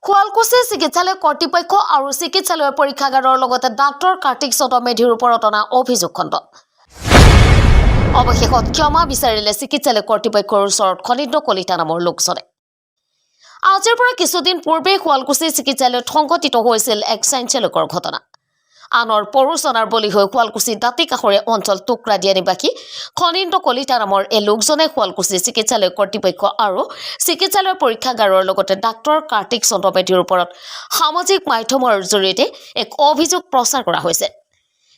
শুৱালকুছি চিকিৎসালয় কৰ্তৃপক্ষ আৰু চিকিৎসালয়ৰ পৰীক্ষাগাৰৰ লগতে ডাক্তৰ কাৰ্তিক চন্দ্ৰ মেধিৰ ওপৰত অনা অভিযোগখণ্ড অৱশেষত ক্ষমা বিচাৰিলে চিকিৎসালয় কৰ্তৃপক্ষৰ ওচৰত খনিন্দ কলিতা নামৰ লোকজনে। আজিৰ পৰা কিছুদিন পূৰ্বে শুৱালকুছি চিকিৎসালয়ত সংঘটিত হৈছিল এক চাঞ্চল্যকৰ ঘটনা। আনৰ প্ৰৰোচনাৰ বলি হৈ শুৱালকুছি দাঁতি কাষৰীয়া অঞ্চল টুকুৰা দিয়া নিবাসী খনিন্দ কলিতা নামৰ এই লোকজনে শুৱালকুছি চিকিৎসালয় কৰ্তৃপক্ষ আৰু চিকিৎসালয়ৰ পৰীক্ষাগাৰৰ লগতে ডাক্তৰ কাৰ্তিক চন্দ্ৰ মেধিৰ ওপৰত সামাজিক মাধ্যমৰ জৰিয়তে এক অভিযোগ প্ৰচাৰ কৰা হৈছে।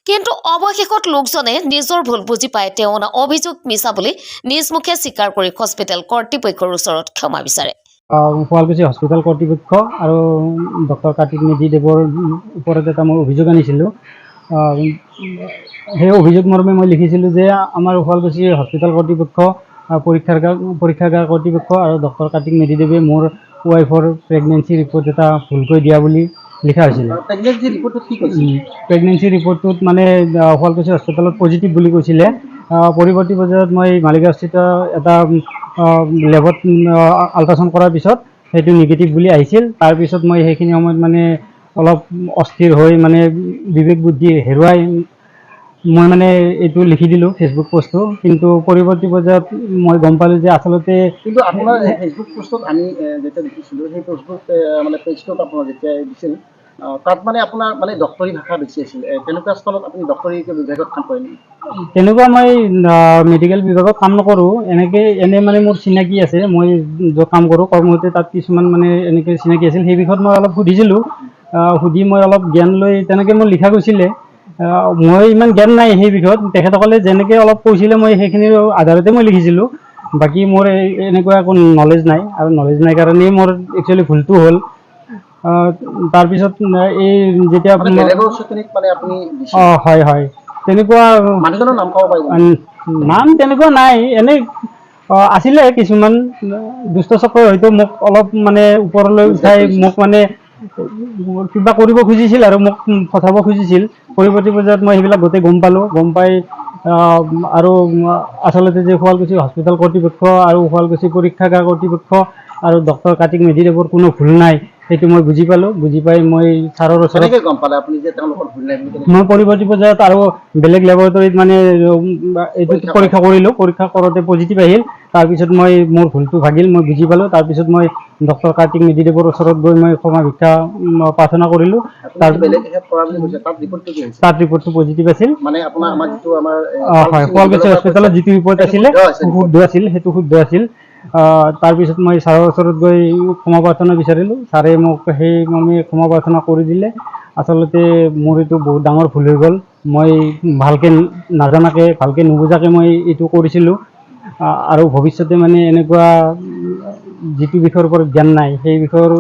কিন্তু অৱশেষত লোকজনে নিজৰ ভুল বুজি পাই তেওঁ অনা অভিযোগ মিছা বুলি নিজ মুখে স্বীকাৰ কৰি হস্পিটেল কৰ্তৃপক্ষৰ ওচৰত ক্ষমা বিচাৰে। শুৱালকুছি হস্পিটেল কৰ্তৃপক্ষ আৰু ডক্টৰ কাৰ্তিক মেধিদেৱৰ ওপৰত এটা মই অভিযোগ আনিছিলোঁ। সেই অভিযোগ মৰ্মে মই লিখিছিলোঁ যে আমাৰ শুৱালকুছি হস্পিটেল কৰ্তৃপক্ষ, পৰীক্ষাগাৰ কৰ্তৃপক্ষ আৰু ডক্টৰ কাৰ্তিক মেধিদেৱে মোৰ ৱাইফৰ প্ৰেগনেঞ্চি ৰিপৰ্ট এটা ভুলকৈ দিয়া বুলি লিখা হৈছিল। প্ৰেগনেঞ্চি ৰিপৰ্টটোত মানে শুৱালকুছি হস্পিটেলত পজিটিভ বুলি কৈছিলে। পৰৱৰ্তী পৰ্যায়ত মই মালিগাঁওস্থিত এটা লেবত আল্ট্ৰাচাউণ্ড কৰাৰ পিছত সেইটো নিগেটিভ বুলি আহিছিল। তাৰপিছত মই সেইখিনি সময়ত মানে অলপ অস্থিৰ হৈ মানে বিবেক বুদ্ধি হেৰুৱাই মই মানে এইটো লিখি দিলোঁ ফেচবুক পোষ্টটো। কিন্তু পৰৱৰ্তী পৰ্যায়ত মই গম পালোঁ যে আচলতে কিন্তু আপোনাৰ ফেচবুক পোষ্টত আমি যেতিয়া দেখিছিলোঁ সেই ফেচবুক মানে পেজটোত আপোনাৰ যেতিয়া দিছিল তাত মানে আপোনাৰ মানে ডক্টৰী ভাষা বেছি আছিল। তেনেকুৱা স্থলত আপুনি ডক্টৰী বিভাগত কাম কৰে নেকি? তেনেকুৱা মই মেডিকেল বিভাগত কাম নকৰোঁ। এনে মানে মোৰ চিনাকি আছে, মই য'ত কাম কৰোঁ কৰ্মসূত্ৰে তাত কিছুমান মানে এনেকৈ চিনাকি আছিল। সেই বিষয়ত মই অলপ সুধিছিলোঁ। সুধি মই অলপ জ্ঞান লৈ তেনেকৈ মোৰ লিখা গৈছিলে। মই ইমান জ্ঞান নাই সেই বিষয়ত, তেখেতসকলে যেনেকৈ অলপ কৈছিলে মই সেইখিনিৰ আধাৰতে মই লিখিছিলোঁ। বাকী মোৰ এনেকুৱা একো নলেজ নাই, আৰু নলেজ নাই কাৰণেই মোৰ একচুৱেলি ভুলটো হ'ল। তাৰপিছত এই যেতিয়া হয় হয় তেনেকুৱা নাম তেনেকুৱা নাই। এনেই আছিলে কিছুমান দুষ্ট চক্ৰই হয়তো মোক অলপ মানে ওপৰলৈ উঠাই মোক মানে কিবা কৰিব খুজিছিল আৰু মোক ফচাব খুজিছিল। পৰৱৰ্তী পৰ্যায়ত মই সেইবিলাক গোটেই গম পালোঁ। গম পাই আৰু আচলতে যে শুৱালকুছি হস্পিটেল কৰ্তৃপক্ষ আৰু শুৱালকুছি পৰীক্ষাগাৰ কৰ্তৃপক্ষ আৰু ডক্টৰ কাৰ্তিক মেধিদেৱৰ কোনো ভুল নাই সেইটো মই বুজি পালোঁ। বুজি পাই মই ছাৰৰ ওচৰত গম পালে আপুনি যে তেওঁলোকৰ ভুল নাই বুলি মই পৰৱৰ্তী পৰ্যায়ত আৰু বেলেগ লেবৰেটৰীত মানে এইটো পৰীক্ষা কৰিলোঁ। পৰীক্ষা কৰোঁতে পজিটিভ আহিল। তাৰপিছত মই মোৰ ভুলটো ভাগিল, মই বুজি পালোঁ। তাৰপিছত মই ডক্টৰ কাৰ্তিক মেধিদেৱৰ ওচৰত গৈ মই ক্ষমা ভিক্ষা প্ৰাৰ্থনা কৰিলোঁ। তাত ৰিপৰ্টটো পজিটিভ আছিল। হয়, শুৱালকুছি হস্পিটেলত যিটো ৰিপৰ্ট আছিলে শুদ্ধ আছিল, সেইটো শুদ্ধ আছিল। তাৰপিছত মই ছাৰৰ ওচৰত গৈ ক্ষমা প্ৰাৰ্থনা বিচাৰিলোঁ। ছাৰে মোক সেই মৰ্মে ক্ষমা প্ৰাৰ্থনা কৰি দিলে। আচলতে মোৰ এইটো বহুত ডাঙৰ ভুল হৈ গ'ল। মই ভালকৈ নাজানাকৈ, ভালকৈ নুবুজাকৈ মই এইটো কৰিছিলোঁ। আৰু ভৱিষ্যতে মানে এনেকুৱা যিটো বিষয়ৰ ওপৰত জ্ঞান নাই সেই বিষয়ৰ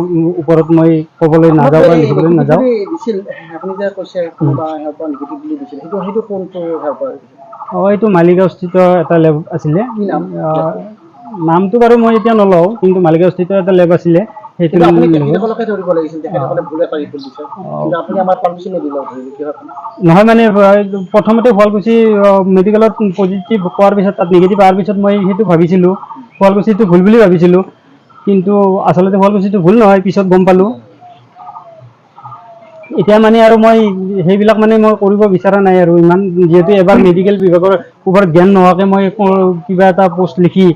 ওপৰত মই ক'বলৈ নাযাওঁ বা লিখিবলৈ নাযাওঁ। এইটো মালিগাঁওস্থিত এটা লেব আছিলে। নামটো বাৰু মই এতিয়া নলওঁ, কিন্তু মালিগাঁওস্থিত এটা লেব আছিলে। সেইটো নহয় মানে প্ৰথমতে শুৱালকুছি মেডিকেলত পজিটিভ হোৱাৰ পিছত তাত নিগেটিভ হোৱাৰ পিছত মই সেইটো ভাবিছিলোঁ শুৱালকুছিটো ভুল বুলি ভাবিছিলোঁ। কিন্তু আচলতে শুৱালকুছিটো ভুল নহয়, পিছত গম পালোঁ। এতিয়া মানে আৰু মই সেইবিলাক মানে মই কৰিব বিচৰা নাই আৰু ইমান, যিহেতু এবাৰ মেডিকেল বিভাগৰ ওপৰত জ্ঞান নোহোৱাকৈ মই কিবা এটা পোষ্ট লিখি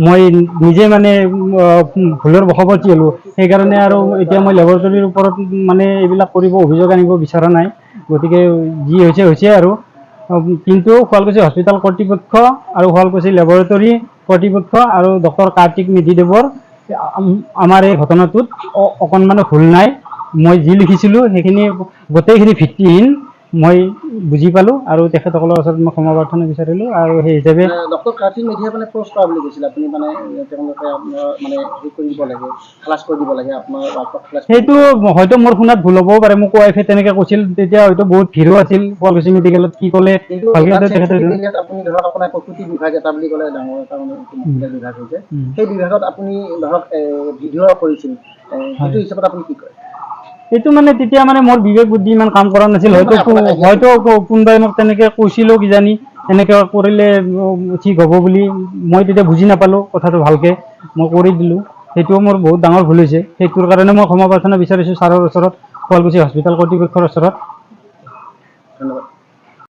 মই নিজে মানে ভুলৰ বশৱৰ্তী হ'লোঁ। সেইকাৰণে আৰু এতিয়া মই লেবৰেটৰীৰ ওপৰত মানে এইবিলাক কৰিব অভিযোগ আনিব বিচৰা নাই। গতিকে যি হৈছে হৈছে আৰু। কিন্তু শুৱালকুছি হস্পিটেল কৰ্তৃপক্ষ আৰু শুৱালকুছি লেবৰেটৰী কৰ্তৃপক্ষ আৰু ডক্টৰ কাৰ্তিক মেধিদেৱৰ আমাৰ এই ঘটনাটোত অকণমানো ভুল নাই। মই যি লিখিছিলোঁ সেইখিনি গোটেইখিনি ভিত্তিহীন মই বুজি পালোঁ আৰু তেখেতসকলৰ ওচৰত মই ক্ষমা প্ৰাৰ্থনা বিচাৰিলোঁ। আৰু সেই হিচাপে ডক্টৰ কাৰ্তিক মেধিয়ে মানে পোষ্ট কৰা বুলি কৈছিল আপুনি, মানে তেওঁলোকে আপোনাৰ মানে হেৰি কৰি দিব লাগে, ক্লাছ কৰি দিব লাগে আপোনাৰ। সেইটো হয়তো মোৰ শুনাত ভুল হ'বও পাৰে। মোক ৱাইফে তেনেকৈ কৈছিল, তেতিয়া হয়তো বহুত ভিৰো আছিল শুৱালকুছি মেডিকেলত। কি ক'লে আপুনি ধৰক আপোনাৰ প্ৰসূতি বিভাগ এটা বুলি ক'লে ডাঙৰ এটা মানে বিভাগ হৈছে, সেই বিভাগত আপুনি ধৰক ভিডিঅ' কৰিছিল, সেইটো হিচাপত আপুনি কি কয়? এইটো মানে তেতিয়া মানে মোৰ বিবেক বুদ্ধি ইমান কাম কৰা নাছিল। হয়তো কোনোবাই মোক তেনেকৈ কৈছিলোঁ কিজানি এনেকৈ কৰিলে ঠিক হ'ব বুলি। মই তেতিয়া বুজি নাপালোঁ কথাটো ভালকৈ, মই কৰি দিলোঁ। সেইটোও মোৰ বহুত ডাঙৰ ভুল হৈছে। সেইটোৰ কাৰণে মই ক্ষমা প্ৰাৰ্থনা বিচাৰিছোঁ ছাৰৰ ওচৰত, শুৱালকুছি হস্পিটেল কৰ্তৃপক্ষৰ ওচৰত। ধন্যবাদ।